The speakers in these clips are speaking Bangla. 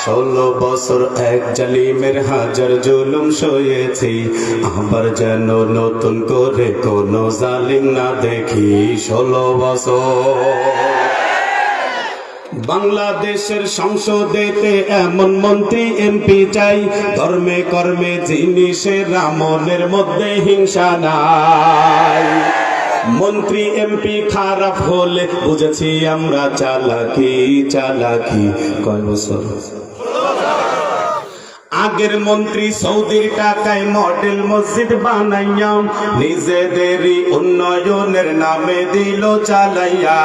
16 বছর এক জালিমের হাজার জুলুম সয়েছি, আবার যেন নতুন করে কোনো জালিম না দেখি। 16 বছর বাংলাদেশের সংসদেতে এমন মন্ত্রী এমপি চাই, ধর্মে কর্মে জিনিসের মনের মধ্যে হিংসা নাই। মন্ত্রী এমপি খারাপ হলে বুঝেছি আমরা চালাকি চালাকি। কয় বছর আগের মন্ত্রী সৌদির টাকায় মডেল মসজিদ বানাইয়া নিজেদেরই উন্নয়নের নামে দিল চালাইয়া।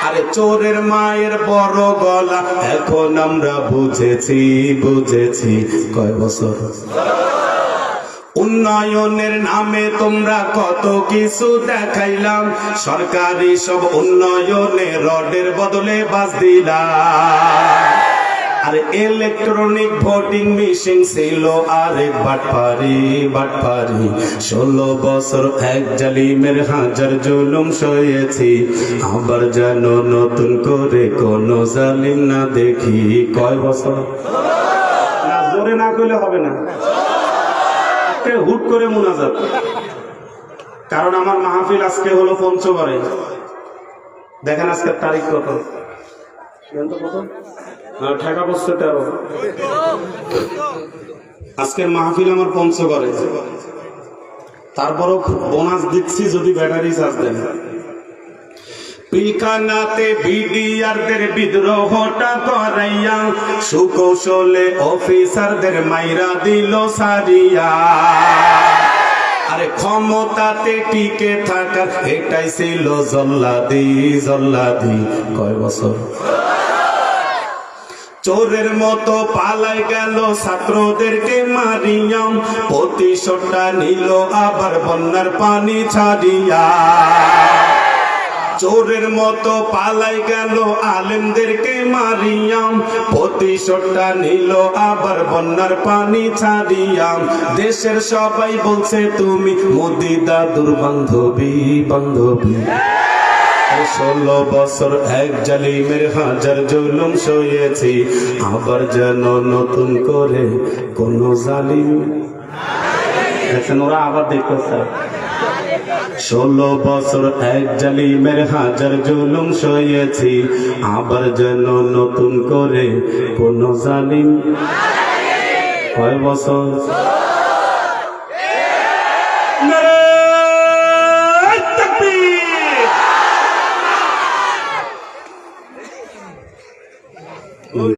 আরে চোরের মায়ের বড় গলা এখন আমরা বুঝেছি বুঝেছি। কয় বছর উন্নয়নের নামে তোমরা কত কিছু দেখাইলাম, সরকারি সব উন্নয়নে রডের বদলে বাস দিলাম। আরে ইলেকট্রনিক ভোটিং মেশিন ছিল আরেক বাটপারি বাটপারি। 16 বছর এক জালিমের হাজার জুলুম সয়েছি, আবার যেন নতুন করে কোনো জালিম না দেখি। কয় বছর না জোরে না কইলে হবে না, হুট করে মুনাজাত। কারণ আমার মাহফিল আজকে হলো পঞ্চগড়ে। দেখেন আজকের তারিখ কত, ঠেকা পড়ছে 13। আজকের মাহফিল আমার পঞ্চগড়ে, তারপরও বোনাস দিচ্ছি যদি ব্যাটারি চার্জ দেন। পিলখানাতে বিডিআরদের বিদ্রোহটা করাইয়া সুকৌশলে অফিসারদের মাইরা দিল সারিয়া। আরে ক্ষমতাতে টিকে থাকার এটাই ছিল জল্লাদি জল্লাদি। কয় বছর চোরের মতো পালাই গেল ছাত্রদেরকে মারিয়া, প্রতিশোধটা নিল আবার বন্যার পানি ছাড়িয়া। চোরের মতো পালাই গেল আলেমদেরকে মারিয়া, প্রতিশোধটা নিল আবার বন্যার পানি ছাড়িয়া। দেশের সবাই বলছে তুমি মোদি দাদুর বান্ধবী বান্ধবী। 16 বছর এক জালিমের হাজার জুলুম সয়েছি, আবার যেন নতুন করে কোন জালিম। দেখেন ওরা আবার দেখতেছে। 16 বছর এক জালিমের হাজার জুলুম সয়েছি, আবার যেন নতুন করে কোন জালিম। কয় বছর